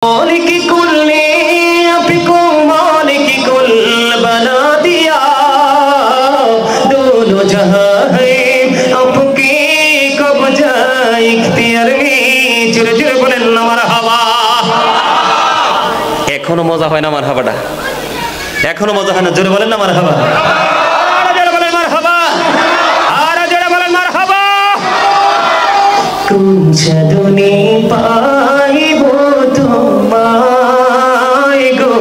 मौलिक कुल ने आपको मौलिक कुल बना दिया, दोनों जहां है आपके कब्जा इख्तियार में। जुरे जुरे बोलेन ना মারহাবা। এখনো মজা হয় না মারহাবাটা, এখনো মজা হয় না। জোরে বলেন না মারহাবা, আরে জোরে বলেন মারহাবা, আরে জোরে বলেন মারহাবা। কোন সাধনে পাইব তোমায় গো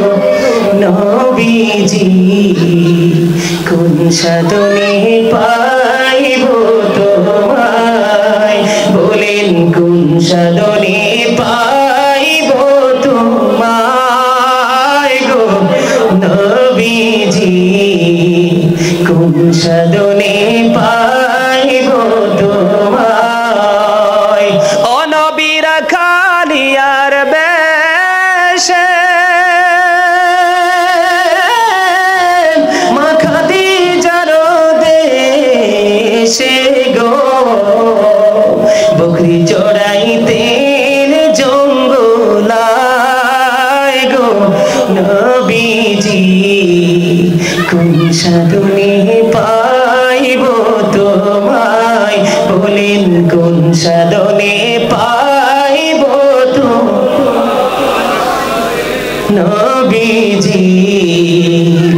নবীজি, কোন সাধনে পাইব তোমায়, বলেন কোন সাধনে পাইব তোমায় গো নবীজি, কোন সাধনে পাইব তোমায়। ও নবীরা খালিয়ার বেশে মাখাতি জানো দেশে গো, বকরি চড়াইতেন জঙ্গলায় গো নবীজি, কোন সাধনে পাইব তোমায়, বলেন কোন সাধনে পাইব নবীজি,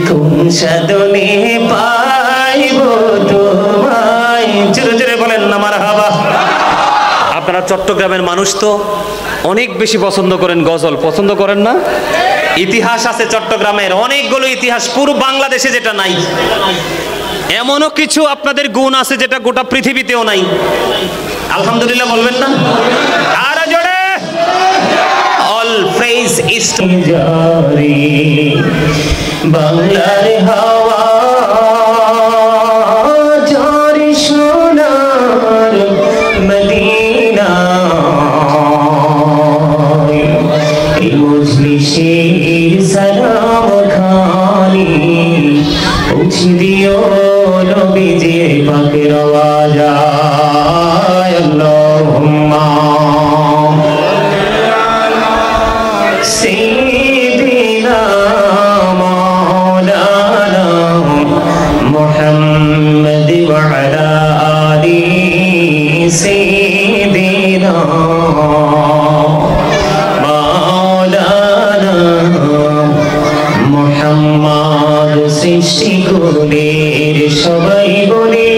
কোন সাধনে পাইব তোমায়। জোরে জোরে বলেন না মারহাবা। আপনারা চট্টগ্রামের মানুষ তো অনেক বেশি পছন্দ করেন গজল, পছন্দ করেন না? ইতিহাস আছে চট্টগ্রামের অনেকগুলো ইতিহাস, পুরো বাংলাদেশে যেটা নাই, এমনও কিছু আপনাদের গুণ আছে যেটা গোটা পৃথিবীতেও নাই। আলহামদুলিল্লাহ বলবেন না? আর জোরে অল প্রেজ ইজ টু জারি বাংলার হাওয়া জারি সোনার মদিনা, এই মজলিসের সালাম খানি পৌঁছে দিও নবীজি পাকের আওয়াজায়। আল্লাহুম্মা সাইয়্যিদিনা মাওলানা মুহাম্মদ ওয়া আলা আলি সাইয়্যিদিনা মাওলানা মুহাম্মদ। সৃষ্টি কুলের সবাই বলে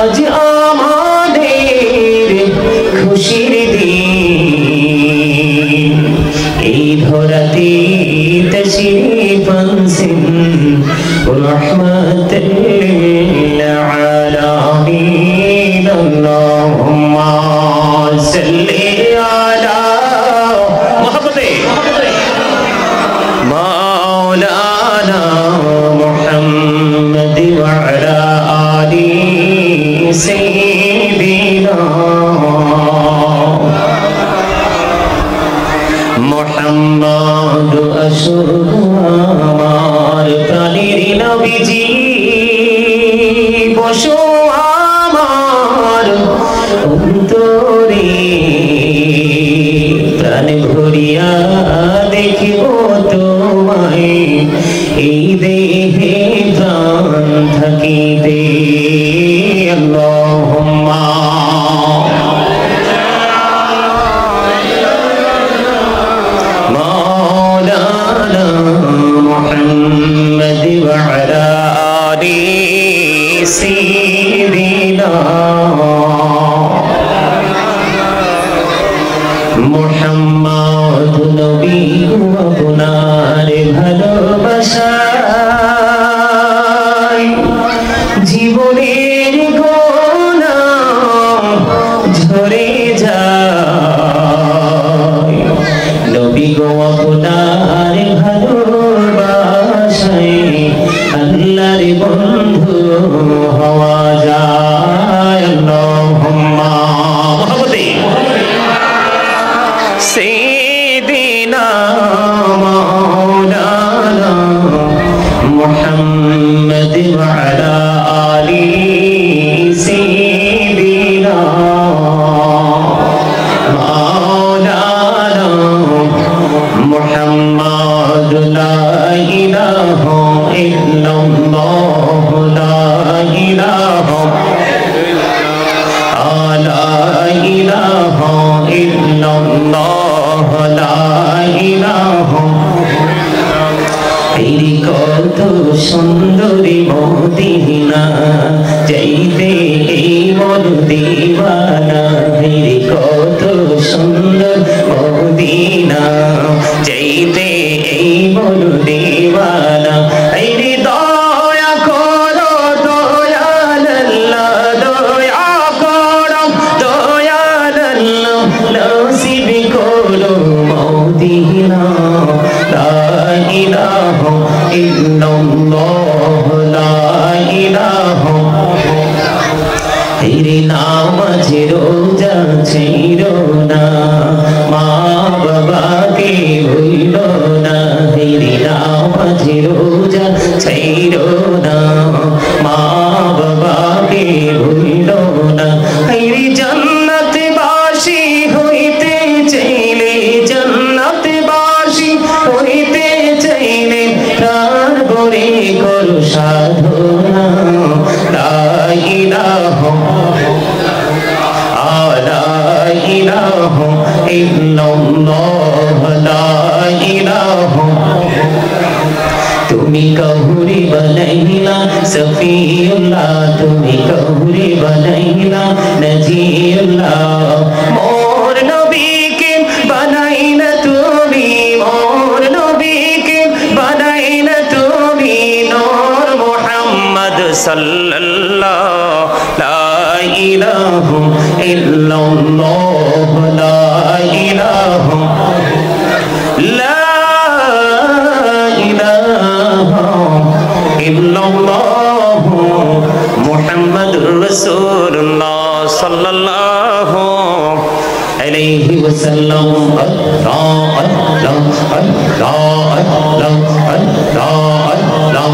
আজ আমাদের খুশির দিন, এই ধরাতে তশরীফ আনছেন রাহমাতুল লিল আলামিন। আল্লাহুম্মা সাল্লি আলা মুহাম্মাদে মাওলানা মুহাম্মদ ওয়া আলা আলি সাইয়্যিদিনা মুহাম্মদ। আসুর আমার প্রাণের নবীজি, বসো আমার অন্তরে, প্রাণ ভরিয়া দেখিব তোমায়, এই দেহে প্রাণ থাকিতে। আল্লাহুম্মা মাওলানা মুহাম্মদ ওয়া আলা আলি সাইয়্যিদিনা মুহাম্মদ। নবী আপনার ভালোবাসায় জীবনের গোনা ঝরে যায়, নবী গো আপনার ভালোবাসায় আল্লাহর বন্ধু হওয়া যায়। আল্লাহুম্মা মুহাম্মাদে সাইয়্যিদিনা মাওলানা ইলাহা ইল্লাল্লাহ লা ইলাহা এই কত সুন্দরী মদিনা যাইতে এই মন দিওয়ানা এই কত সুন্দর মদিনা যাইতে এই মন দিওয়ানা এই দয়া করো দয়াল আল্লাহ দয়া করো দয়াল আল্লাহ নসিব করো মদিনা লা ইলাহা ইল্লাল্লাহ লা ইলাহা তেরে নামাজ রোজা ছেড়ো না মা বাবাকে ভুলো না তেরে নামাজ রোজা ছেড়ো না মা বাবাকে ভুলো না তেরে জান্নাত বাসী হইতে চাইলে জান্নাত বাসী হইতে চাইলে প্রাণ ভরে করো সাধনা লা ইলাহা ইলাহা ইল্লাল্লাহ লা ইলাহা তুমি কাহুরি বানাইলা সফিউল্লাহ তুমি কাহুরি বানাইলা নজিউল্লাহ মোর নবীকে বানাইলা তুমি মোর নবীকে বানাইলা তুমি নূর মুহাম্মদ সাল্লাল্লাহ লা ইলাহা ইল্লাল্লাহ লা ইলাহা লা ইলাহা ইল্লাল্লাহ মুহাম্মাদুর রাসূলুল্লাহ সাল্লাল্লাহু আলাইহি ওয়াসাল্লাম আল্লাহ আল্লাহ আল্লাহ আল্লাহ আল্লাহ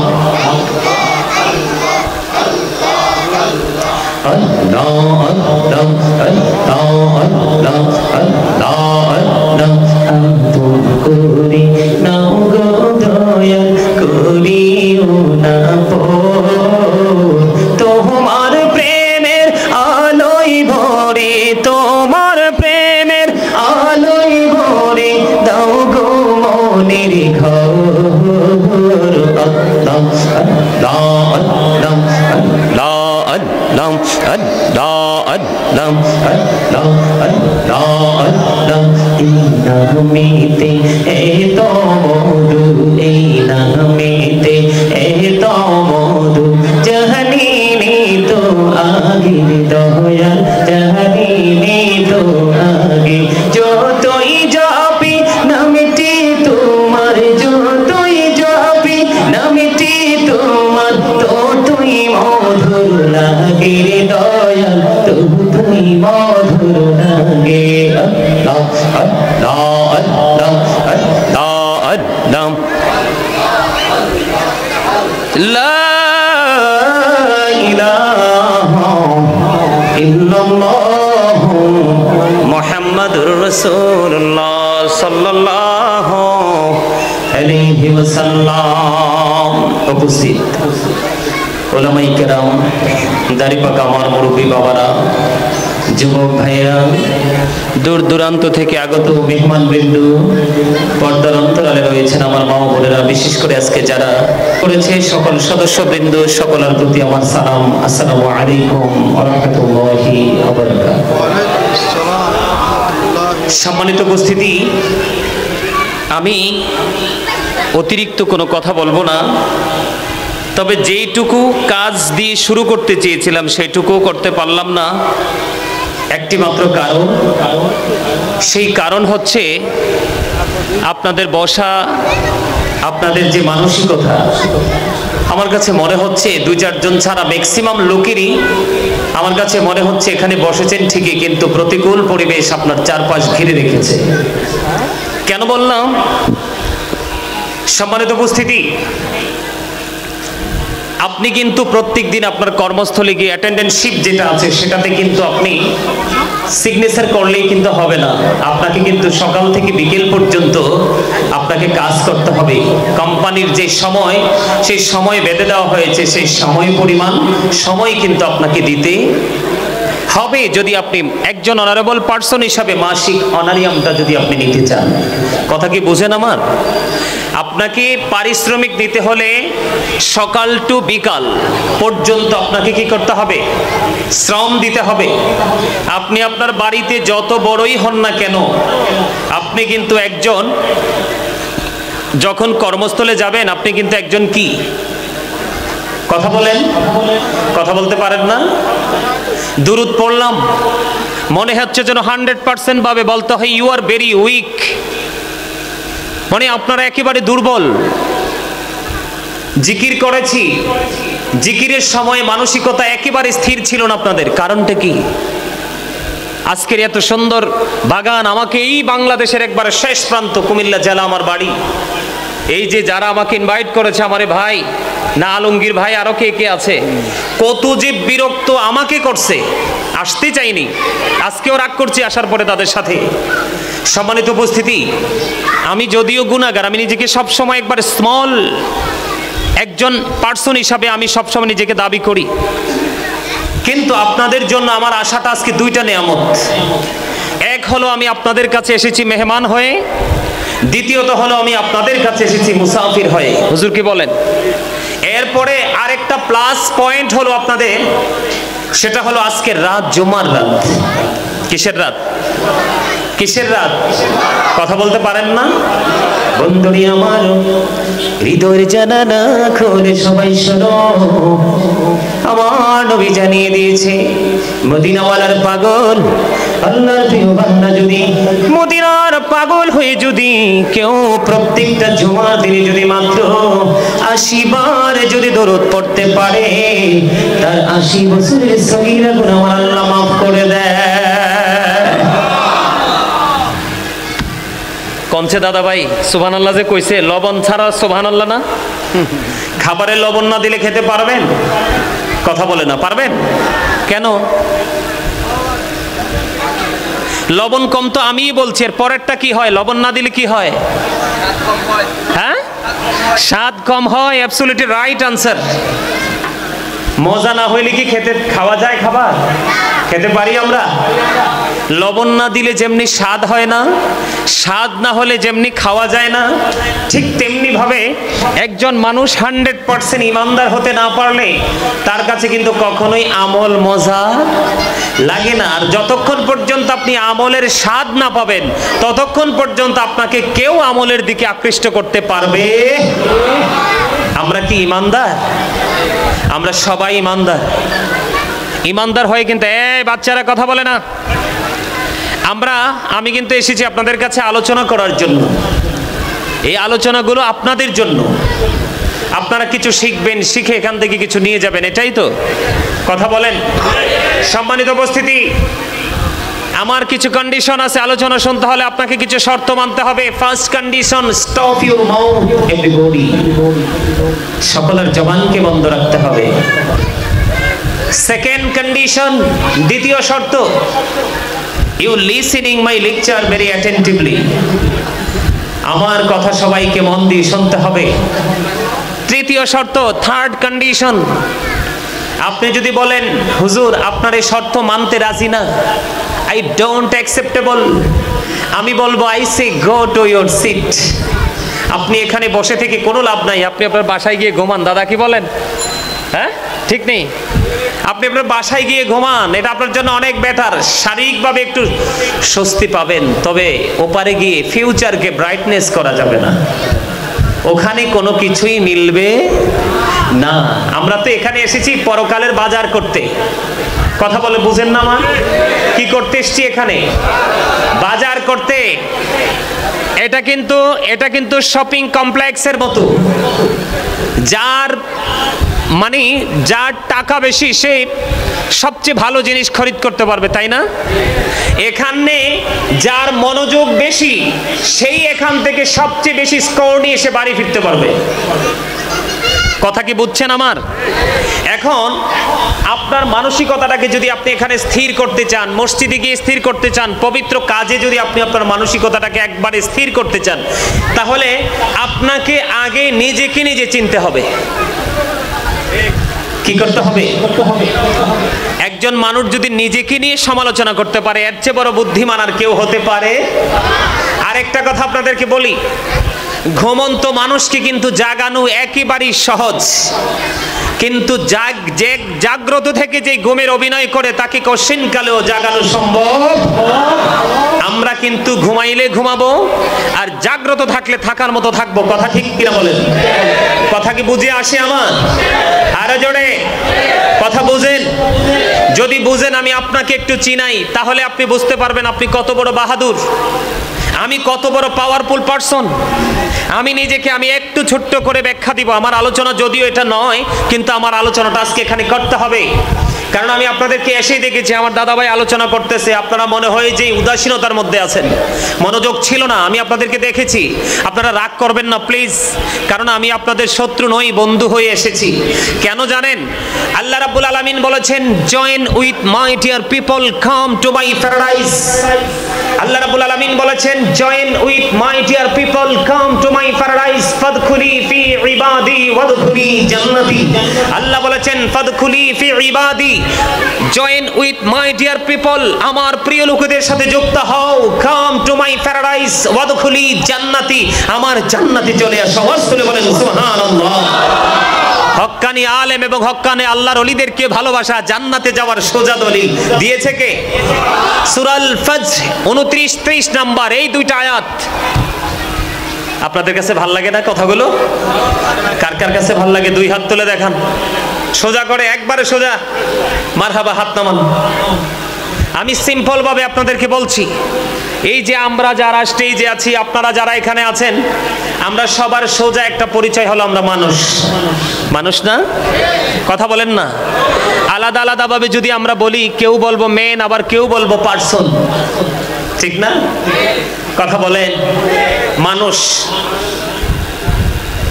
তোমার প্রেমের আলোয় ভরে তোমার প্রেমের আলোয় ভরে দাও গো মনের ঘর আল্লাহ আল্লাহ আল্লাহ আল্লাহ নামেতে এত মধু এই নামেতে এত মধু জাহানিনি তো আগে দয়াল জাহানিনি তো আগে যতই যাবি নামটি তোমার যতই যাবি নামটি তোমার ততই মধুর লাগে রে দয়াল ততই মধুর লাগে আল্লাহ আল্লাহ আল্লাহ আল্লাহ আল্লাহ লা ইলাহা ইল্লাল্লাহ মুহাম্মাদুর রাসূলুল্লাহ সাল্লাল্লাহু আলাইহি ওয়াসাল্লাম। উপস্থিত ওলামায়ে কেরাম, দাড়ি পাকা আমার মুরব্বী বাবারা, যুবক ভাইয়েরা, দূর দূরান্ত থেকে আগত মেহমান বৃন্দ, পর্দার অন্তরালে রয়েছেন আমার মা বোনেরা, বিশেষ করে আজকে যারা করেছে সকল সদস্য বৃন্দ, সকলের প্রতি আমার সালাম। আসসালামু আলাইকুম ওয়া রাহমাতুল্লাহি ওয়া বারাকাতুহু। সম্মানিত উপস্থিতি, আমি অতিরিক্ত কোনো কথা বলবো না, তবে যেইটুকু কাজ দিয়ে শুরু করতে চেয়েছিলাম সেইটুকু করতে পারলাম না। একটি মাত্র কারণ, সেই কারণ হচ্ছে আপনাদের বসা, আপনাদের যে মানসিকতা, আমার কাছে মনে হচ্ছে দুই চারজন ছাড়া ম্যাক্সিমাম লোকেরই আমার কাছে মনে হচ্ছে এখানে বসেছেন ঠিকই, কিন্তু প্রতিকূল পরিবেশ আপনার চারপাশ ঘিরে রেখেছে। কেন বললাম? সম্মানিত উপস্থিতি, আপনি কিন্তু প্রত্যেকদিন আপনার কর্মস্থলে গিয়ে অ্যাটেন্ডেন্সশিপ যেটা আছে সেটাতে কিন্তু আপনি সিগনেচার করলেই কিন্তু হবে না। আপনাকে কিন্তু সকাল থেকে বিকেল পর্যন্ত আপনাকে কাজ করতে হবে। কোম্পানির যে সময়, সেই সময় বেঁধে দেওয়া হয়েছে, সেই সময় পরিমাণ সময় কিন্তু আপনাকে দিতে হবে যদি আপনি একজন অনারেবল পার্সন হিসাবে মাসিক অনারিয়ামটা যদি আপনি নিতে চান। কথা কি বুঝেন আমার? আপনাকে পারিশ্রমিক দিতে হলে সকাল টু বিকাল পর্যন্ত আপনাকে কি করতে হবে? শ্রম দিতে হবে। আপনি আপনার বাড়িতে যত বড়ই হন না কেন, আপনি কিন্তু একজন, যখন কর্মস্থলে যাবেন আপনি কিন্তু একজন কি? কথা বলেন, কথা বলতে পারেন না? দুরূদ পড়লাম, মনে হচ্ছে যেন 100% ভাবে বলতে হয় ইউ আর ভেরি উইক, মানে আপনারা একেবারে দুর্বল। জিকির করেছি, জিকিরের সময় মানসিকতা একেবারে স্থির ছিল না আপনাদের। কারণটা কি? আজকের এত সুন্দর বাগান, আমাকে এই বাংলাদেশের একবারে শেষ প্রান্ত কুমিল্লা জেলা আমার বাড়ি, এই যে যারা আমাকে ইনভাইট করেছে, আমারে ভাই না আলমগীর ভাই, আরো কে কে আছে, কত যে বিরক্ত আমাকে করছে, আসতে চাইনি, আজকেও রাগ করছি আসার পরে তাদের সাথে। সম্মানিত উপস্থিতি, আমি যদিও গুনাহগার, আমি নিজেকে সবসময় একবার স্মল একজন পার্সন হিসাবে আমি সবসময় নিজেকে দাবি করি, কিন্তু আপনাদের জন্য আমার আশাটা আজকে দুইটা নেয়ামত। এক হলো আমি আপনাদের কাছে এসেছি মেহমান হয়ে, দ্বিতীয়ত হলো আমি আপনাদের কাছে এসেছি মুসাফির হয়ে। হুজুর কি বলেন? এরপরে আরেকটা প্লাস পয়েন্ট হলো আপনাদের, সেটা হলো আজকের রাত জুমার রাত। কিসের রাত? কিসের রাত? কথা বলতে পারেন না? বন্ধুরি আমার হৃদয়ের জানালা খুলে সবাই শোনো, আমার নবী জানিয়ে দিয়েছে মদিনাওয়ালার পাগল আল্লাহর প্রিয় বান্দা যদি মদিনার পাগল হয়ে যদি কেউ প্রত্যেকটা জুমার দিনে যদি মাত্র 80 বার যদি দরুদ পড়তে পারে, তার 80 বছরের সগীরা গুনাহ আল্লাহ মাফ করে দেয়। কনছে দাদা ভাই সুবহানাল্লাহ যে কইছে, লবণ ছাড়া সুবহানাল্লাহ না? খাবারে লবণ না দিলে খেতে পারবেন? কথা বলে না, পারবেন? কেন? লবণ কম তো আমিই বলছি, এর পরেরটা কি হয়? লবণ না দিলে কি হয়? হ্যাঁ, স্বাদ কম হয়। Absolutely right answer. মজা না হইলে কি খেতে খাওয়া যায়? খাবার খেতে পারি আমরা? লবণ না দিলে যেমনি স্বাদ হয় না, স্বাদ না হলে যেমনি খাওয়া যায় না, ঠিক তেমনি ভাবে একজন মানুষ 100% ইমানদার হতে না পারলে তার কাছে কিন্তু কখনোই আমল মজা লাগে না। আর যতক্ষণ পর্যন্ত আপনি আমলের স্বাদ না পাবেন, ততক্ষণ পর্যন্ত আপনাকে কেউ আমলের দিকে আকৃষ্ট করতে পারবে। আমরা কি ইমানদার? আমরা সবাই ইমানদার। ইমানদার হয়ে কিন্তু এই বাচ্চারা কথা বলে না, আমি কিন্তু এসেছি আপনাদের কাছে আলোচনা করার জন্য। এই আলোচনাগুলো আপনাদের জন্য, আপনারা কিছু শিখবেন, শিখে এখান থেকে কিছু নিয়ে যাবেন, এটাই তো কথা বলেন। সম্মানিত উপস্থিতি, আমার কিছু কন্ডিশন আছে। আলোচনা শুনতে হলে আপনাকে কিছু শর্ত মানতে হবে। First condition, stop your mouth everybody. সকলের জবানকে বন্ধ রাখতে হবে। সেকেন্ড কন্ডিশন, দ্বিতীয় শর্ত, you listening my lecture very attentively. আমার কথা সবাইকে মন দিয়ে শুনতে হবে। তৃতীয় শর্ত, থার্ড কন্ডিশন, আপনি যদি বলেন হুজুর আপনার এই শর্ত মানতে রাজি না, আই ডোন্ট অ্যাকসেপ্টেবল, আমি বলবো I say go to your seat. আপনি এখানে বসে থেকে কোনো লাভ নাই, আপনি আপনার বাসায় গিয়ে ঘুমান। দাদা কি বলেন? হ্যাঁ, ঠিক নেই? আপনি আপনার বাসায় গিয়ে ঘুমান, এটা আপনার জন্য অনেক বেটার। শারীরিকভাবে একটু স্বস্তি পাবেন, তবে ওপারে গিয়ে ফিউচারকে ব্রাইটনেস করা যাবে না, ওখানে কোনো কিছুই মিলবে না। আমরা তো এখানে এসেছি পরকালের বাজার করতে। কথা বলে বুঝেন না? মা কি করতে এসেছি এখানে? বাজার করতে। এটা কিন্তু শপিং কমপ্লেক্সের মতো, যার টাকা বেশি সে সবচেয়ে ভালো জিনিস খরিদ করতে পারবে, তাই না? এখানে যার মনোযোগ বেশি সেই এখান থেকে সবচেয়ে বেশি স্কোর নিয়ে এসে বাড়ি ফিরতে পারবে। কথা কি বুঝছেন আমার? এখন আপনার মানসিকতাটাকে যদি আপনি এখানে স্থির করতে চান, মসজিদে গিয়ে স্থির করতে চান, পবিত্র কাজে যদি আপনি আপনার মানসিকতাটাকে একবারে স্থির করতে চান, তাহলে আপনাকে আগে নিজেকে নিজে চিনতে হবে। কি করতে হবে? একজন মানুষ যদি নিজেকে নিয়ে সমালোচনা করতে পারে, এর চেয়ে বড় বুদ্ধিমান আর কেউ হতে পারে? আরেকটা কথা আপনাদেরকে বলি, ঘুমন্ত মানুষকে কিন্তু জাগানো একেবারেই সহজ, কিন্তু জাগ্রত থেকে যে ঘুমের অভিনয় করে তাকে কঠিনকালেও জাগানো সম্ভব। আমরা কিন্তু ঘুমাইলে ঘুমাবো আর জাগ্রত থাকলে থাকার মতো থাকবো। কথা ঠিক কিনা বলেন? কথা কি বুঝে আসে আমার? আরো জোরে কথা বুঝেন। যদি বুঝেন, আমি আপনাকে একটু চিনাই, তাহলে আপনি বুঝতে পারবেন আপনি কত বড় বাহাদুর, আমি কত বড় পাওয়ারফুল পারসন। আমি একটু ছোট্ট করে ব্যাখ্যা দিব। আমার আলোচনা যদিও এটা নয়, কিন্তু আমার আলোচনাটা আজকে এখানে করতে হবে, কারণ আমি আপনাদেরকে এসেই দেখেছি আমার দাদাভাই আলোচনা করতেছে, আপনারা মনে হয় যে উদাসীনতার মধ্যে আছেন, মনোযোগ ছিল না। আমি আপনাদেরকে দেখেছি, আপনারা রাগ করবেন না প্লিজ, কারণ আমি আপনাদের শত্রু নই, বন্ধু হয়ে এসেছি। কেন জানেন? আল্লাহ রাব্বুল আলামিন বলেছেন, join with my dear people, come to my paradise. Allah রাব্বুল আলামিন বলেছেন, join with my dear people, come to my paradise, ফাদখুলি ফি ইবাদি ওয়াদখুলি জান্নাতি। আল্লাহ বলেছেন, ফাদখুলি ফি ইবাদি, join with my dear people, আমার প্রিয় লোকদের সাথে যুক্ত হও, কাম টু মাই প্যারাডাইস ওয়াদখুলি জান্নাতি, আমার জান্নাতে চলে আসো। ওয়াসলে বলেন সুবহানাল্লাহ। হক্কানি আলেম এবং হক্কানি আল্লাহর ওলিদেরকে ভালোবাসা জান্নাতে যাওয়ার সোজা দলিল দিয়েছে কে? সূরাল ফজর 29-30 নাম্বার এই দুইটা আয়াত। আপনাদের কাছে ভাল লাগে না কথাগুলো? কার কার কাছে ভাল লাগে দুই হাত তুলে দেখান, সোজা করে, একবারে সোজা। মারহাবা, হাত নামান। আমি সিম্পল ভাবে আপনাদেরকে বলছি, এই যে আমরা যারা স্টেজে আছি, আপনারা যারা এখানে আছেন, আমরা সবার সোজা একটা পরিচয় হলো আমরা মানুষ। মানুষ না? কথা বলেন না? আলাদা আলাদা ভাবে যদি আমরা বলি, কেউ বলবো মেন, আবার কেউ বলবো পার্সন, ঠিক না? কথা বলেন, মানুষ।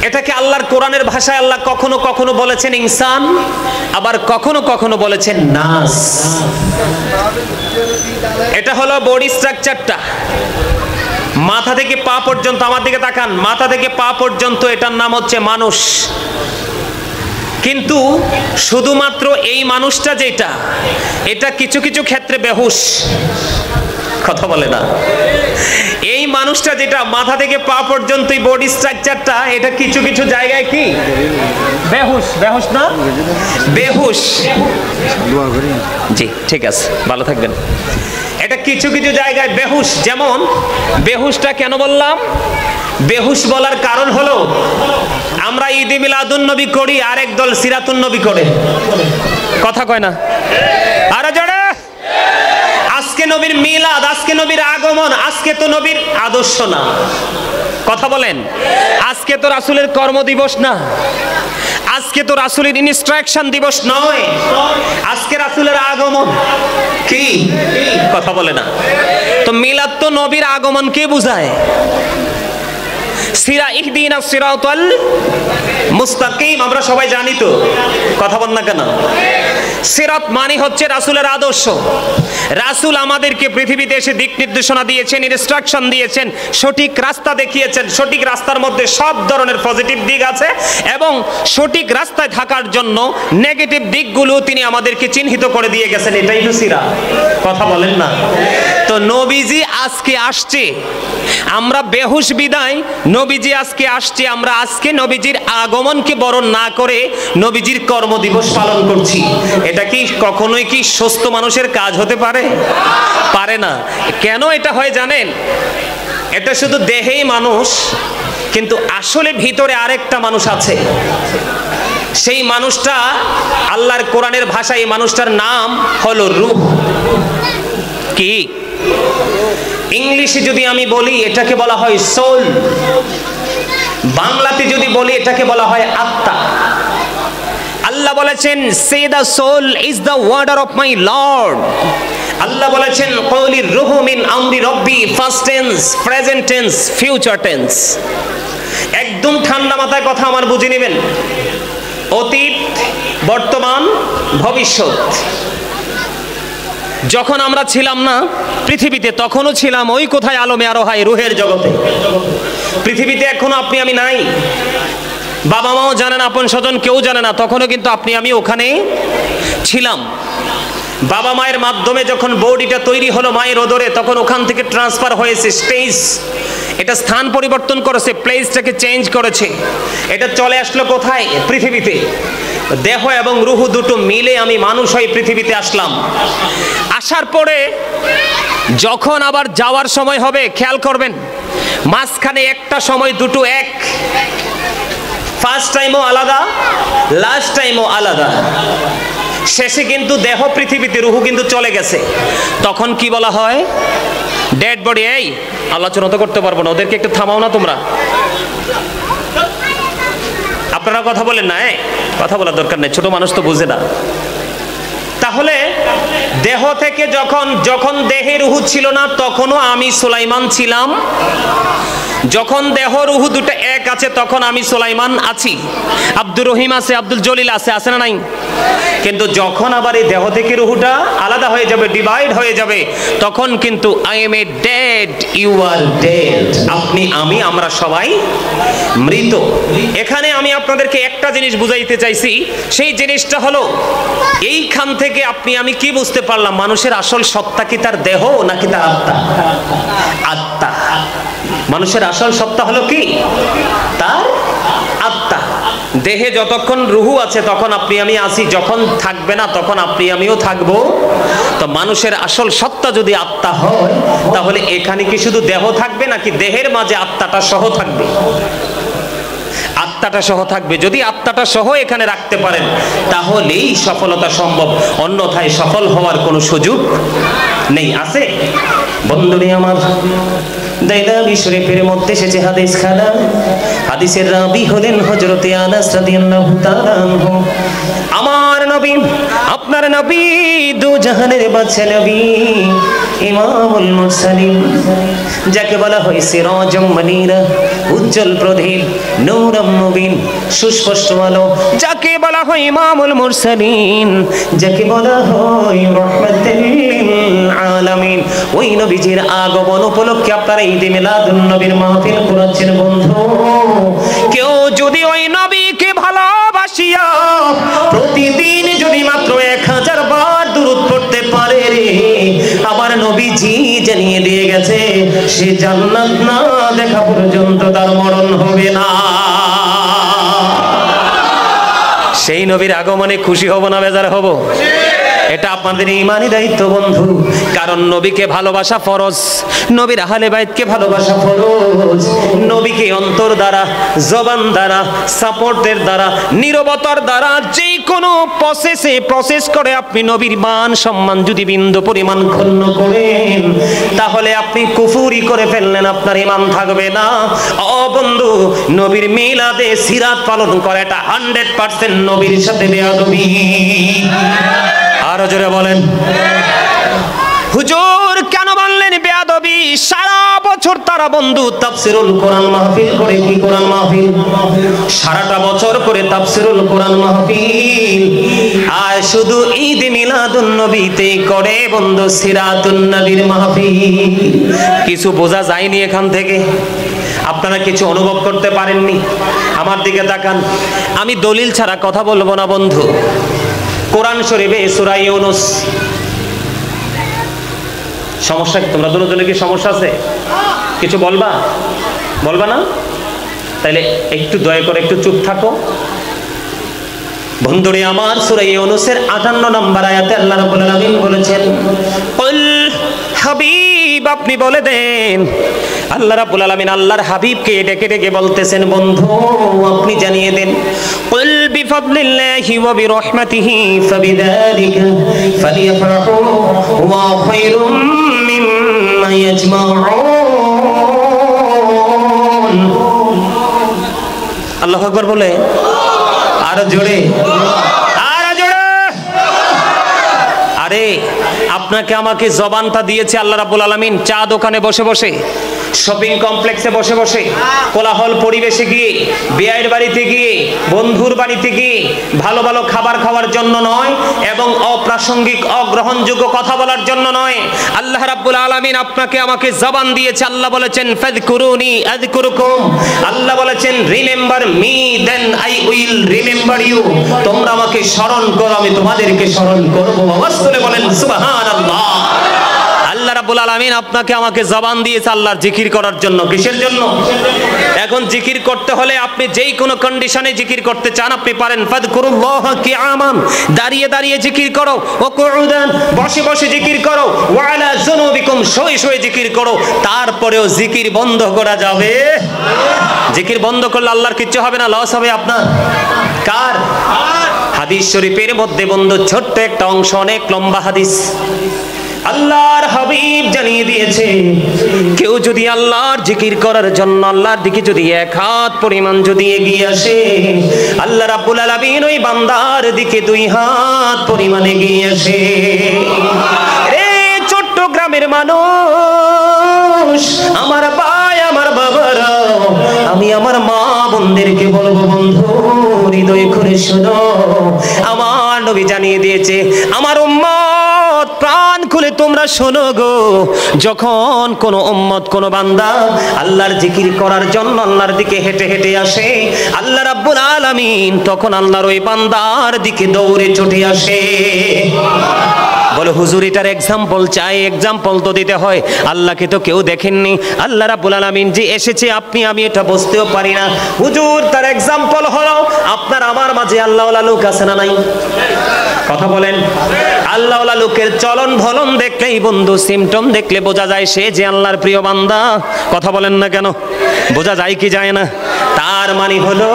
এটাকে আল্লাহর কোরআনের ভাষায় আল্লাহ কখনো কখনো বলেছেন ইনসান, আবার কখনো কখনো বলেছেন নাস। এটা হলো বডি স্ট্রাকচারটা, মাথা থেকে পা পর্যন্ত। আমার দিকে তাকান, মাথা থেকে পা পর্যন্ত এটার নাম হচ্ছে মানুষ। কিন্তু শুধুমাত্র এই মানুষটা যেটা, এটা কিছু কিছু ক্ষেত্রে বেহুশ। কথা বলে না? এই মানুষটা যেটা মাথা থেকে পা পর্যন্ত বডি স্ট্রাকচারটা, এটা কিছু কিছু জায়গায় কি বেহুশ। বেহুশ না? বেহুশ। জি ঠিক আছে, ভালো থাকবেন। এটা কিছু কিছু জায়গায় বেহুশ। যেমন বেহুশটা কেন বললাম? বেহুশ বলার কারণ হলো, আমরা ঈদে মিলাদুন নবী করি, আর একদল সিরাতুন নবী করে। কথা কয় না? আরে জোরে। আজকে নবীর মিলাদ, আজকে নবীর আগমন, আজকে তো নবীর আদর্শ না। কথা বলেন, আজকে তো রাসূলের কর্মদিবস না, আজকে তো রাসূলের ইনস্ট্রাকশন দিবস নয়, আজকে রাসূলের আগমন। কি কথা বলে না? তো মিলাদ তো নবীর আগমনকে বোঝায়। সিরা ইহদিনাস সিরাতাল মুস্তাকিম আমরা সবাই জানি তো, কথা বল না কেন? সিরাত মানে হচ্ছে রাসূলের আদর্শ। রাসূল আমাদেরকে পৃথিবীতে এসে দিক নির্দেশনা দিয়েছেন, ইনস্ট্রাকশন দিয়েছেন, সঠিক রাস্তা দেখিয়েছেন। সঠিক রাস্তার মধ্যে সব ধরনের পজিটিভ দিক আছে, এবং সঠিক রাস্তায় থাকার জন্য নেগেটিভ দিকগুলো তিনি আমাদেরকে চিহ্নিত করে দিয়ে গেছেন। এটাই তো সিরাত। কথা বলেন না? তো নবীজি আজকে আসছে, আমরা বেহুশ বিদায় নবীজি আজকে আসছে, আমরা আজকে নবীজির আগমনকে বরণ না করে নবীজির কর্মদিবস পালন করছি। এটা কি কখনোই কি সুস্থ মানুষের কাজ হতে পারে? পারে না। কেন এটা হয় জানেন? এটা শুধু দেহেই মানুষ, কিন্তু আসলে ভিতরে আরেকটা মানুষ আছে। সেই মানুষটা আল্লাহর কোরআনের ভাষায় এই মানুষটার নাম হলো রূহ। কি? ইংলিশে যদি আমি বলি এটাকে বলা হয় সোল, বাংলাতে যদি বলি এটাকে বলা হয় আত্মা। আল্লাহ বলেছেন, say the soul is the order of my Lord. Allah বলেছেন, কওলির রূহু মিন আমরি রব্বি, first tense, present tense, future tense. একদম ঠান্ডা মাথায় কথা আমার বুঝে নেবেন। অতীত, বর্তমান, ভবিষ্যৎ। যখন আমরা ছিলাম না পৃথিবীতে, তখনও ছিলাম ওই কোথায় আলমে আরোহায় রুহের জগতে। পৃথিবীতে এখনো আপনি আমি নাই, বাবা মাও জানেন, আপন স্বজন কেউ জানে না, তখনও কিন্তু আপনি আমি ওখানে ছিলাম। বাবা মায়ের মাধ্যমে যখন বডিটা তৈরি হলো মায়ের ওদরে, তখন ওখান থেকে ট্রান্সফার হয়েছে স্টেজ, এটা স্থান পরিবর্তন করেছে, প্লেসটাকে চেঞ্জ করেছে, এটা চলে আসলো কোথায়? পৃথিবীতে। দেহ এবং রুহ দুটো মিলে আমি মানুষ হয়ে পৃথিবীতে আসলাম। আসার পরে যখন আবার যাওয়ার সময় হবে, খেয়াল করবেন মাঝখানে একটা সময় দুটো এক, ফার্স্ট টাইমও আলাদা, লাস্ট টাইমও আলাদা। শেষে কিন্তু দেহ পৃথিবীতে, রুহু কিন্তু চলে গেছে। তখন কি বলা হয়? Dead body. এই আলোচনা তো করতে পারবো না, ওদেরকে একটু থামাও না তোমরা, আপনারা কথা বলেন না, কথা বলার দরকার নেই, ছোট মানুষ তো বুঝে না। তাহলে দেহ থেকে যখন দেহে রুহু ছিল না, তখনও আমি সুলাইমান ছিলাম। যখন দেহ রুহু দুটো এক আছে, তখন আমি সুলাইমান আছি, আব্দুর রহিম আছে, আব্দুল জলিল আছে, আছে না নাই? কিন্তু যখন আবার এই দেহ থেকে রুহুটা আলাদা হয়ে যাবে, ডিভাইড হয়ে যাবে, তখন কিন্তু I am a dead, you are dead. আপনি, আমি, আমরা সবাই মৃত। এখানে আমি আপনাদেরকে একটা জিনিস বুঝাইতে চাইছি, সেই জিনিসটা হলো এইখান থেকে আপনি আমি কি বুঝতে পারলাম? মানুষের আসল সত্তা কি তার দেহ নাকি তার আত্মা? আত্মা। মানুষের আসল সত্তা হলো কি? তার আত্মা। দেহে যতক্ষণ রুহু আছে তখন আপনি আমি আছি, যখন থাকবে না তখন আপনি আমিও থাকবো। তো মানুষের আসল সত্তা যদি আত্মা হয়, তাহলে এখানে কি শুধু দেহ থাকবে নাকি দেহের মাঝে আত্মাটা সহ থাকবে? আত্মাটা সহ থাকবে। যদি আত্মাটা সহ এখানে রাখতে পারেন তাহলেই সফলতা সম্ভব, অন্যথায় সফল হওয়ার কোনো সুযোগ নেই। আছে বন্ধুরে আমার, দাইলাবি শরীফের মধ্যে এসেছে হাদিস খানা, হাদিসের রাবি হলেন হযরতে আনাস রাদিয়াল্লাহু তাআলা আনহু। আমার নবী, আপনার নবী, দু জাহানের বাদশা নবী, ইমামুল মুরসালিন, যাকে বলা হয় সিরাজুম মুনীরা, উজ্জ্বল প্রদীপ, নূরুম মুবিন, সুস্পষ্ট আলো, যাকে বলা হয় ইমামুল মুরসালিন, যাকে বলা হয় রাহমাতুল লিল আলামিন। ওই নবীজির আগমন উপলক্ষে আপনারা ঈদে মিলাদুন নবীর মাহফিল করেছেন। বন্ধু, কেউ যদি ওই নবীকে ভালোবাসিয়া প্রতিদিন যদি মাত্র 1000 বার দুরূদ পড়তে পারে রে, আমার নবীজি জানিয়ে দিয়ে গেছে সে জান্নাত না দেখা পর্যন্ত তার মরণ হবে না। সেই নবীর আগমনে খুশি হব না বেজার হব? এটা আপনাদের ইমানি দায়িত্ব বন্ধু। কারণ নবীকে ভালোবাসা ফরজ, নবীর আহলে বাইতকে ভালোবাসা ফরজ। নবীকে অন্তর দ্বারা, জবান দ্বারা, সাপোর্টের দ্বারা, নীরবতার দ্বারা, যে কোনো প্রসেস করে আপনি নবীর মান সম্মান যদি বিন্দু পরিমাণ ক্ষুণ্ণ করেন, তাহলে আপনি কুফরি করে ফেললেন, আপনার ইমান থাকবে না। ও বন্ধু, নবীর মিলাদে সিরাত পালন করে এটা 100% নবীর সাথে বেয়াদবি। আরো জোরে বলেন। হুজুর কেন বললেন বেয়াদবি? সারা বছর তারা বন্ধু তাফসীরুল কোরআন মাহফিল করে, কি কোরআন মাহফিল? সারাটা বছর করে তাফসীরুল কোরআন মাহফিল, আর শুধু ঈদ মিলাদুন নবীতে করে বন্ধু সিরাতুন নবীর মাহফিল। কিছু বোঝা যায়নি এখান থেকে? আপনারা কিছু অনুভব করতে পারেননি? আমার দিকে তাকান, আমি দলিল ছাড়া কথা বলবো না বন্ধু। কোরআন শরীফে সূরা ইউনূস, সমস্যা কি? তোমরা দুজনের কি সমস্যা আছে? কিছু বলবা? বলবা না? তাইলে একটু দয়া করে একটু চুপ থাকো বন্ধুরে আমার। সূরা ইউনূসের 58 নম্বর আয়াতে আল্লাহ রাব্বুল আলামিন বলেছেন, কুল হাবিব, আপনি বলে দেন। আল্লাহ রাব্বুল আলামিন আল্লাহর হাবিবকে ডেকে ডেকে বলতেছেন, বন্ধু আপনি জানিয়ে দেন, কুল বিফাদলিল্লাহি ওয়া বিরহমাতিহি ফাবিযালিকা ফালিয়াফরাহু ওয়া খায়রুম মিম্মা ইয়াজমাউন। আল্লাহু আকবার বলে আর জোরে, আর জোরে। আরে আপনাকে আমাকে জবানটা দিয়েছে আল্লাহ রাব্বুল আলামিন চা দোকানে বসে বসে, শপিং কমপ্লেক্সে বসে বসে, কোলাহল পরিবেশে গিয়ে, বিয়ের বাড়িতে গিয়ে, বন্ধুর বাড়িতে গিয়ে ভালো ভালো খাবার খাওয়ার জন্য নয় এবং অপ্রাসঙ্গিক অগ্রহণযোগ্য কথা বলার জন্য নয়। আল্লাহ রাব্বুল আলামিন আপনাকে আমাকে জবান দিয়েছে। আল্লাহ বলেছেন ফাযকুরুনি আযকুরুকুম, আল্লাহ বলেছেন remember me then I will remember you, তোমরা আমাকে স্মরণ করো আমি তোমাদেরকে স্মরণ করব। আওয়াজ তুলে বলেন সুবহানাল্লাহ। আল্লাহ রাব্বুল আলামিন আপনাকে আমাকে জবান দিয়েছে আল্লাহর জিকির করার জন্য। কিসের জন্য? এখন জিকির করতে হলে আপনি যেই কোনো কন্ডিশনে জিকির করতে চান আপনি পারেন। ফাযকুরুল্লাহ কিয়ামান, দাঁড়িয়ে দাঁড়িয়ে জিকির করো, ও কুউদান, বসে বসে জিকির করো, ওয়া আলা যুনুবিকুম, শুয়ে শুয়ে জিকির করো। তারপরেও জিকির বন্ধ করা যাবে? জিকির বন্ধ করলে আল্লাহর কিচ্ছু হবে না, লস হবে আপনার। কার? হাদিস শরীফের মধ্যে বন্ধু ছোট্ট একটা অংশ, অনেক লম্বা হাদিস। আল্লাহর হাবিব জানিয়ে দিয়েছে, কেউ যদি আল্লাহর জিকির করার জন্য আল্লাহর দিকে যদি এক হাত পরিমাণ যদি এগিয়ে আসে, আল্লাহ রাব্বুল আলামিন ওই বান্দার দিকে দুই হাত পরিমাণ এগিয়ে আসে। রে চট্টগ্রামের মানুষ, আমার ভাই আমার বাবারা, আমি আমার মা বোনদেরকে বলবো, বন্ধু হৃদয় করে শোনো, আমার নবী জানিয়ে দিয়েছে, আমার উম্মত প্রাণ খুলে তোমরা শোনো গো, যখন কোন উম্মত কোন বান্দা আল্লাহর জিকির করার জন্য আল্লাহর দিকে হেঁটে হেঁটে আসে, আল্লাহ রাব্বুল আলামিন তখন আল্লাহর ওই বান্দার দিকে দৌড়ে ছুটে আসে। বলে হুজুর এটার এক্সাম্পল চাই, এক্সাম্পল তো দিতে হয়, আল্লাহকে তো কেউ দেখেননি, আল্লাহ রাব্বুল আলামিন যে এসেছে আপনি আমি এটা বুঝতেও পারি না। হুজুর তার এক্সাম্পল হলো আপনার আমার মাঝে আল্লাহওয়ালা লোক আছে না নাই? কথা বলেন। আল্লাহওয়ালা লোকের চলন ভলন দেখলেই বন্ধু, সিমটম দেখলে বোঝা যায় সে যে আল্লাহর প্রিয় বান্দা। কথা বলেন না কেন? বোঝা যায় কি যায় না? তার মানে হলো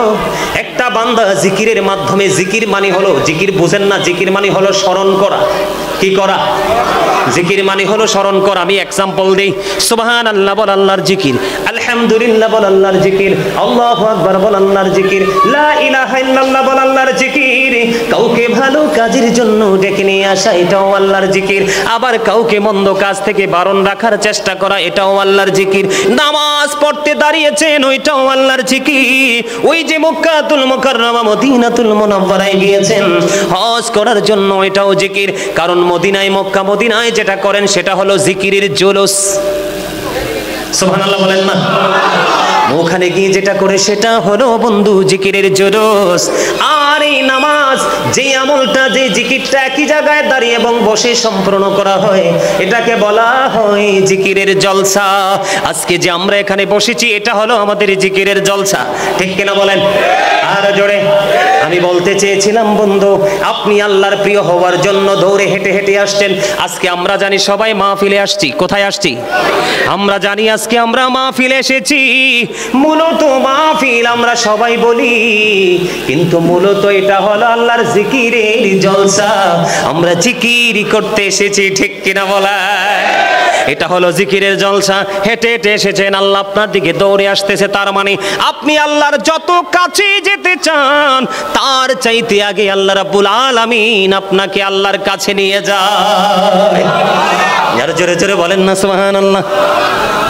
একটা বান্দা জিকিরের মাধ্যমে, জিকির মানে হলো, জিকির বুঝেন না, জিকির মানে হলো স্মরণ করা। কি করা? জিকির মানে হলো স্মরণ করা। আমি এক্সাম্পল দেই, সুবহানাল্লাহ বল আল্লাহর জিকির, আলহামদুলিল্লাহ বল আল্লাহর জিকির, আল্লাহু আকবার বল আল্লাহর জিকির, লা ইলাহা ইল্লাল্লাহ বল আল্লাহর জিকির। কাউকে ভালো কাজের জন্য ডেকে নিয়ে আসা এটাও আল্লাহর জিকির, আবার কাউকে মন্দ কাজ থেকে বারণ রাখার চেষ্টা করা এটাও আল্লাহর জিকির। নামাজ পড়তে দাঁড়িয়েছেন ওইটাও আল্লাহর জিকির। ওই যে মক্কাতুল মুকাররমা মদিনাতুল মুনাওয়ারায় গিয়েছেন হজ করার জন্য এটাও জিকির, কারণ মদিনায় মক্কা মদিনায় যেটা করেন সেটা হলো জিকিরের জুলুস। সুবহানাল্লাহ বলেন না? ওখানে গিয়ে যেটা করে সেটা হলো বন্ধু জিকিরের জুলুস। আর এই নামাজ, যে আমলটা, যে জিকিরটা একই জায়গায় দাঁড়িয়ে এবং বসে সম্পূর্ণ করা হয় এটাকে বলা হয় জিকিরের জলসা। আজকে যে আমরা এখানে বসেছি এটা হলো আমাদের জিকিরের জলসা, ঠিক কিনা বলেন? আর জোরে। আমি বলতে চেয়েছিলাম বন্ধু, আপনি আল্লাহর প্রিয় হওয়ার জন্য দৌড়ে হেঁটে হেঁটে আসছেন। আজকে আমরা জানি সবাই মাহফিলে আসছি। কোথায় আসছি? আমরা জানি আজকে আমরা মাহফিলে এসেছি। মূলত মাহফিল আমরা সবাই বলি, কিন্তু মূলত এটা হলো আল্লাহর জিকিরের জলসা। আমরা জিকির করতে এসেছি, ঠিক কিনা বলা? এটা হলো জিকিরের জলসা। হেঁটে হেঁটে এসেছেন, আল্লাহ আপনার দিকে দৌড়ে আসতেছে। তার মানে আপনি আল্লাহর যত কাছে যেতে চান তার চাইতে আগে আল্লাহ রাব্বুল আলামিন আপনাকে আল্লাহর কাছে নিয়ে যায়। আরো জোরে জোরে বলেন না সুবহানাল্লাহ।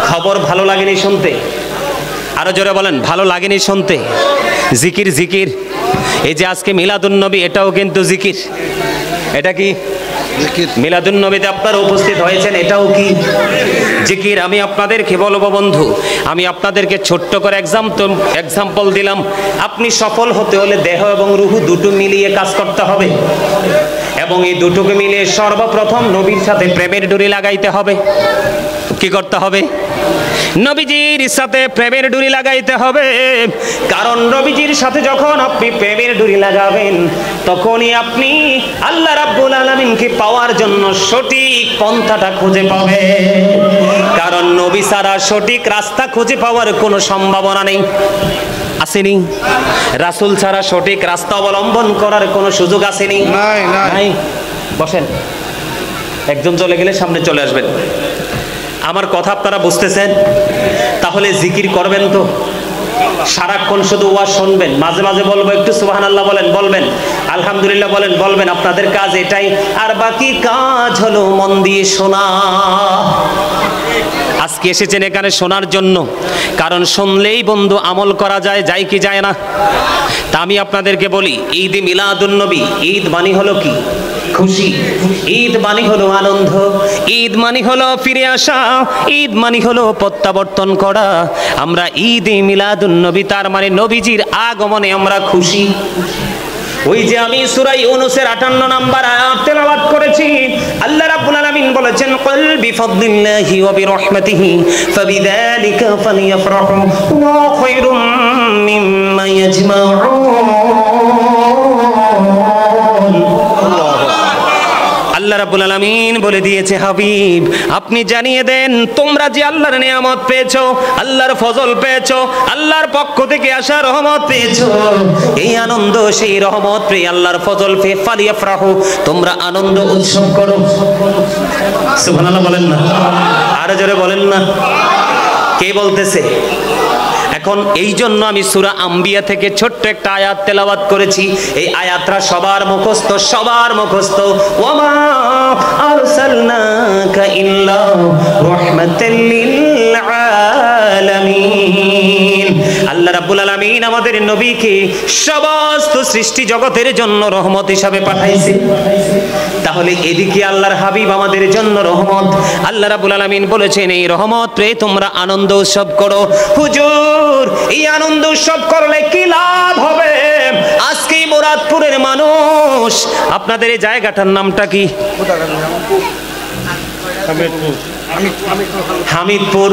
খবর ভালো লাগেনি শুনতে? আরো জোরে বলেন, ভালো লাগেনি শুনতে? জিকির জিকির। এই যে আজকে মিলাদুন নবী, এটাও কিন্তু জিকির। এটা কি মিলাদুন নবীতে আপনারা উপস্থিত হয়েছেন, এটাও কি জিকির? আমি আপনাদেরকে বলবো বন্ধু, আমি আপনাদেরকে ছোট্ট করে এক্সাম্পল দিলাম। আপনি সফল হতে হলে দেহ এবং রূহ দুটো মিলিয়ে কাজ করতে হবে, এবং এই দুটোকে মিলিয়ে সর্বপ্রথম নবীর সাথে প্রেমের ডুরি লাগাইতে হবে। কি করতে হবে? নবীজির সাথে প্রেমের ডুরি লাগাইতে হবে। কারণ নবীজির সাথে যখন আপনি প্রেমের ডুরি লাগাবেন তখনই আপনি আল্লাহ রাব্বুল আলামিনকে পাওয়ার জন্য সঠিক পন্থাটা খুঁজে পাবেন। কারণ নবী ছাড়া সঠিক রাস্তা খুঁজে পাওয়ার কোনো সম্ভাবনা নেই। আসেনি? রাসূল ছাড়া সঠিক রাস্তা অবলম্বন করার কোনো সুযোগ আসেনি? নাই। বসেন, একজন চলে গেলে সামনে চলে আসবেন। আমার কথা আপনারা বুঝতেছেন? তাহলে জিকির করবেন তো? সারাক্ষণ শুধু ওয়াজ শুনবেন? মাঝে মাঝে বলবো একটু সুবহানাল্লাহ বলেন, বলবেন আলহামদুলিল্লাহ বলেন, বলবেন। আপনাদের কাজ এটাই। আর বাকি কাজ হলো মন দিয়ে শোনা। আজকে আজকে এসেছেন এখানে শোনার জন্য, কারণ শুনলেই বন্ধু আমল করা যায়, যায় কি যায় না? তা আমি আপনাদেরকে বলি, ঈদ মিলাদুন নবী, ঈদ মানে হলো কি? খুশি। ঈদ মানে হলো আনন্দ, ঈদ মানে হলো ফিরে আসা, ঈদ মানে হলো প্রত্যাবর্তন করা। আমরা ঈদ মিলাদুন নবী, তার মানে নবীজির আগমনে আমরা খুশি। ওই যে আমি সূরা ইউনূসের 58 নম্বর আয়াত তেলাওয়াত করেছি, আল্লাহ রাব্বুল আলামিন বলেছেন, কুল বিফাদলিল্লাহি ওয়া বিরহমাতিহি ফাবিযালিকা ফালইফরাহু ওয়া খায়রুম মিম্মা ইয়াজমাউন। আল্লাহ রাব্বুল আলামিন বলে দিয়েছে, হাবিব আপনি জানিয়ে দেন, তোমরা যে আল্লাহর নিয়ামত পেয়েছো, আল্লাহর ফজল পেয়েছো, আল্লাহর পক্ষ থেকে আসা রহমত পেয়েছো, এই আনন্দ সেই রহমত পেয়ে আল্লাহর ফজল পেয়ে ফালিয়াফরাহু, তোমরা আনন্দ উৎসব করো। সুবহানাল্লাহ বলেন না, আরো জোরে বলেন না। কে বলতেছে? এখন এই জন্য আমি সূরা আম্বিয়া থেকে ছোট্ট একটা আয়াত তেলাওয়াত করেছি। এই আয়াতটা সবার মুখস্থ, সবার মুখস্থ। ওয়ামা আরসালনাকা ইল্লা রাহমাতাল লিল আলামিন। আল্লাহ রাব্বুল আলামিন আমাদের নবীকে সমস্ত সৃষ্টি জগতের জন্য রহমত হিসাবে পাঠাইছে। তাহলে এদিকে আল্লাহর হাবিব আমাদের জন্য রহমত। আল্লাহ রাব্বুল আলামিন বলেছেন, এই রহমত পেয়ে তোমরা আনন্দ উৎসব করো। হুজুর, এই আনন্দ উৎসব করলে কি লাভ হবে? আজকে মুরাদপুরের মানুষ, আপনাদের এই জায়গাটার নামটা কি? হামিদপুর।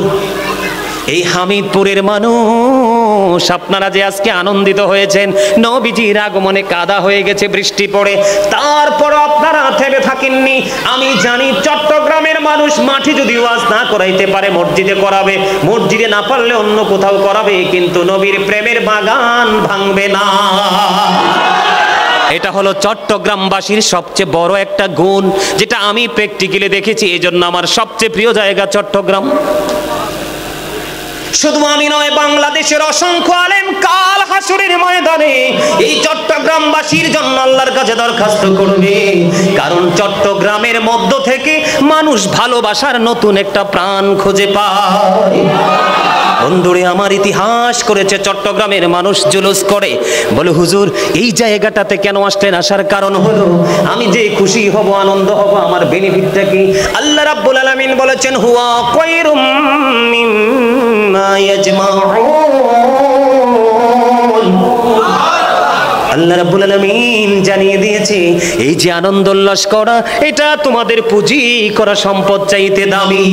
এই হামিদপুরের মানুষ আপনারা যে আজকে আনন্দিত হয়েছেন, নবীজির আগমনে কাদা হয়ে গেছে বৃষ্টি পড়ে, তারপর আপনারা থেমে থাকেননি। আমি জানি চট্টগ্রামের মানুষ মাঠে যদি ওয়াজ না করাইতে পারে মসজিদে করাবে, মসজিদে না পারলে অন্য কোথাও করাবে, কিন্তু নবীর প্রেমের বাগান ভাঙবে না। এটা হলো চট্টগ্রামবাসীর সবচেয়ে বড় একটা গুণ, যেটা আমি প্র্যাকটিক্যালি দেখেছি। এই জন্য আমার সবচেয়ে প্রিয় জায়গা চট্টগ্রাম। শুধু আমি নয়, বাংলাদেশের অসংখ্য আলেম কাল হাসরের ময়দানে এই চট্টগ্রামবাসীর জন্য আল্লাহর কাছে দরখাস্ত করবে, কারণ চট্টগ্রামের মধ্য থেকে মানুষ ভালোবাসার নতুন একটা প্রাণ খুঁজে পায়। বন্ধুরে, আমার ইতিহাস করেছে, চট্টগ্রামের মানুষ জুলুস করে, বলে হুজুর এই জায়গাটাতে কেন আসলেন? আসার কারণ হলো আমি যে খুশি হব, আনন্দ হব, আমার বেনিফিটটা কি? আল্লাহ রাব্বুল আলামিন বলেছেন, হুয়া খায়রুম মিম্মা ইয়াজমাউন। আল্লাহ রাব্বুল আলামিন জানিয়ে দিয়েছে, এই যে আনন্দ উল্লাস করা, এটা তোমাদের পুঁজি করা সম্পদ চাইতে দামি।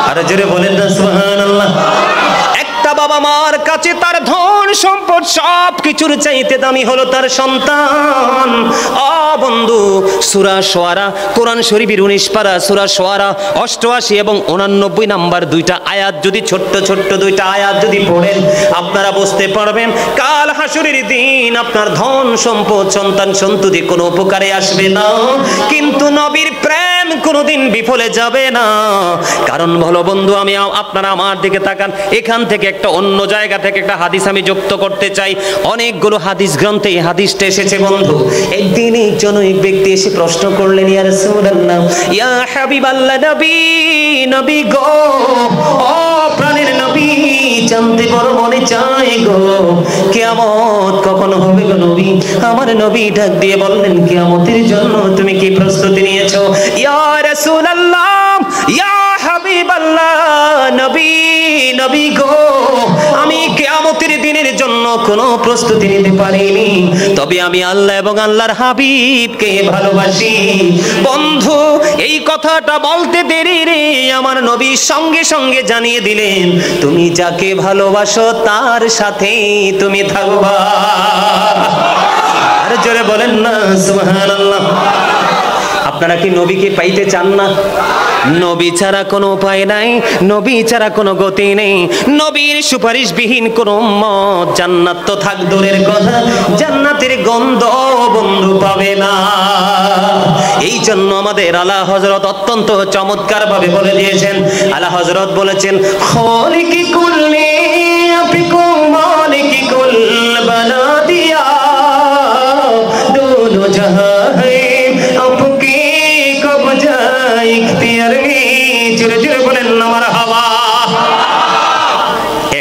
আর জোরে বলেন না সুবহানাল্লাহ। একটা বাবা মার কাছে তার ধন সম্পদ সব কিছুর চাইতে দামি হলো তার সন্তান। বন্ধু, সূরা শুআরা, কোরআন শরীফের 19 পারা সূরা শুআরা 88 এবং 89 নাম্বার দুইটা আয়াত যদি ছোট্ট ছোট্ট দুইটা আয়াত যদি পড়েন, আপনারা বুঝতে পারবেন কাল হাসরের দিন আপনার ধন সম্পদ সন্তান সন্ততি কোনো উপকারে আসবে না, কিন্তু নবীর প্রেম কোনোদিন বিফলে যাবে না। কারণ ভালো বন্ধু, আমি আপনারা আমার দিকে তাকান, এখান থেকে একটা অন্য জায়গা থেকে একটা হাদিস আমি যুক্ত করতে চাই। অনেকগুলো হাদিস গ্রন্থে এই হাদিসটা এসেছে বন্ধু। একদিন একজন এক ব্যক্তি এসে প্রশ্ন করলেন, ইয়া রাসূলুল্লাহ, ইয়া হাবিবাল্লাহ, নবী নবী গো, ও প্রাণের নবী, জানতে বড় মনে চায় গো, কিয়ামত কখন হবে গো নবী? আমার নবী ডাক দিয়ে বললেন, কিয়ামতের জন্য তুমি কি প্রস্তুতি নিয়েছো? ইয়া রাসূলুল্লাহ, ইয়া হাবিবাল্লাহ, নবী নবী গো, আমি কিয়ামতের দিনের জন্য কোনো প্রস্তুতি নিতে পারিনি, তবে আমি আল্লাহ এবং আল্লাহর হাবিবকে ভালোবাসি। বন্ধু, এই কথাটা বলতে দেরি রে, আমার নবী সঙ্গে সঙ্গে জানিয়ে দিলেন, তুমি যাকে ভালোবাসো তার সাথেই তুমি থাকবা। আর জোরে বলেন না সুবহানাল্লাহ। আপনারা কি নবীকে পাইতে চান না? নবী ছাড়া কোনো উপায় নাই, নবী ছাড়া কোনো গতি নেই, নবীর সুপারিশবিহীন কোনো উম্মত জান্নাত তো থাক দূরের কথা, জান্নাতের গন্ধ বন্ধু পাবে না। এই জন্য আমাদের আলা হযরত অত্যন্ত চমৎকার ভাবে বলে দিয়েছেন। আলা হযরত বলেছেন, খালিকি কুল্লি আফিকুম মালিকি কুল বানাদিয়া, দোনো জাহাঁ ইখতিয়ার में, জোরে জোরে বলেন না মারহাবা।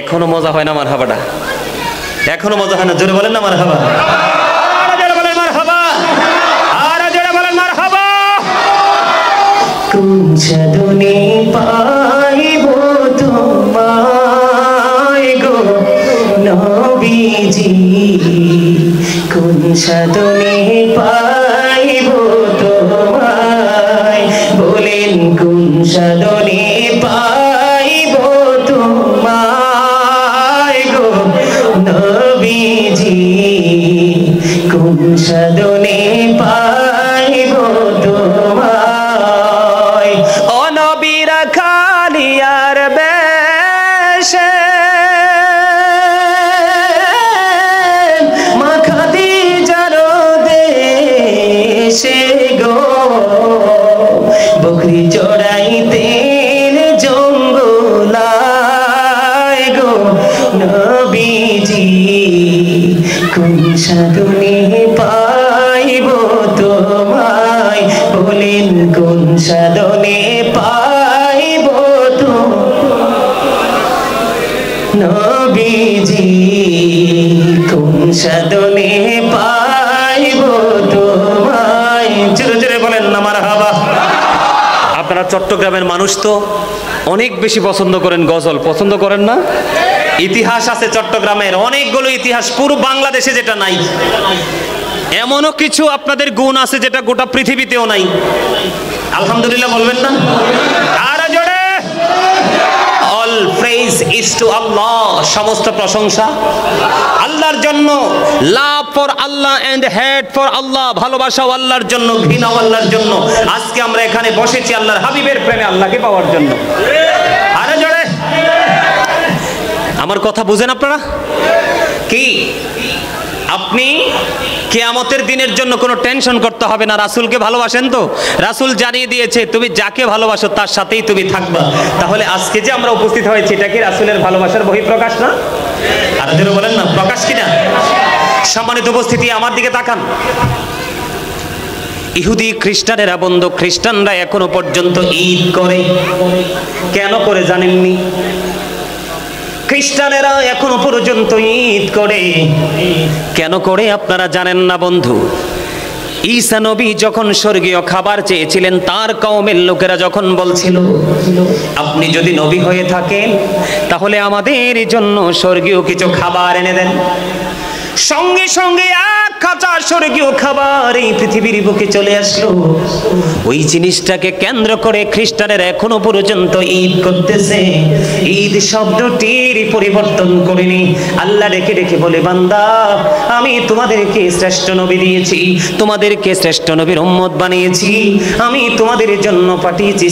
এখনো মজা হয় না মারহাবাটা, এখনো মজা হয় না। জোরে বলেন না মারহাবা, আর জোরে বলেন মারহাবা, আর জোরে বলেন মারহাবা। কোন সাধনে পাইব তোমায় গো নবীজি, কোন সাধনে পাইব তোমায়, বলেন কোন সাধনে পাইব তোমায় গো নবীজি, কোন সাধনে পাইব তোমায়। ও নবীরা খালিয়ার বেশে মা খাদিজার দেশে গো, বকরি চড়াইতেন জঙ্গলায় গো নবীজি, কোন সাধনে পাইব তোমায়, বলেন কোন সাধনে পাইব নবীজি, কোন সাধনে পাইব তোমায়। জোরে জোরে বলেন না মারহাবা। আপনারা চট্টগ্রামের মানুষ তো অনেক বেশি পছন্দ করেন গজল, পছন্দ করেন না? ইতিহাস আছে চট্টগ্রামের, অনেকগুলো ইতিহাস, পুরো বাংলাদেশে যেটা নাই, এমনও কিছু আপনাদের গুণ আছে যেটা গোটা পৃথিবীতেও নাই। আলহামদুলিল্লাহ বলবেন না? আর জোরে, all praise is to Allah, সমস্ত প্রশংসা আল্লাহর জন্য। Love for Allah and hate for Allah, ভালোবাসাও আল্লাহর জন্য, ঘৃণাও আল্লাহর জন্য। আজকে আমরা এখানে বসেছি আল্লাহর হাবিবের প্রেমে, আল্লাহকে পাওয়ার জন্য। আরে জোরে, আমার কথা বুঝেন আপনারা কি? আপনি কিয়ামতের দিনের জন্য কোনো টেনশন করতে হবে না। রাসূলকে ভালোবাসেন তো? রাসূল জানিয়ে দিয়েছে তুমি যাকে ভালোবাসো তার সাথেই তুমি থাকবা। তাহলে আজকে যে আমরা উপস্থিত হয়েছি এটা কি রাসূলের ভালোবাসার বহিঃপ্রকাশ না? আর যারা বলেন না প্রকাশ কিনা? সম্মানিত উপস্থিতি, আমার দিকে তাকান। ইহুদি খ্রিস্টানেরা বন্ধু, খ্রিস্টানরা এখনো পর্যন্ত ঈদ করে। কেন করে জানেননি? খ্রিস্টানেরা এখনো পর্যন্ত ঈদ করে, কেন করে আপনারা জানেন না বন্ধু? ঈসা নবী যখন স্বর্গীয় খাবার চেয়েছিলেন, তার কওমের লোকেরা যখন বলছিল আপনি যদি নবী হয়ে থাকেন তাহলে আমাদের জন্য স্বর্গীয় কিছু খাবার এনে দেন, সঙ্গে সঙ্গে এক খাঁচা স্বর্গীয় খাবার এই পৃথিবীর বুকে চলে আসলো। ওই জিনিসটাকে কেন্দ্র করে খ্রিস্টানেরা এখনো পর্যন্ত ঈদ করতেছে। ঈদ শব্দটির পরিবর্তন করেনি। আল্লাহ রেখে রেখে বলে, বান্দা আমি তোমাদেরকে শ্রেষ্ঠ নবী দিয়েছি, তোমাদেরকে শ্রেষ্ঠ নবীর উম্মত বানিয়েছি, আমি তোমাদের জন্য পাঠিয়েছি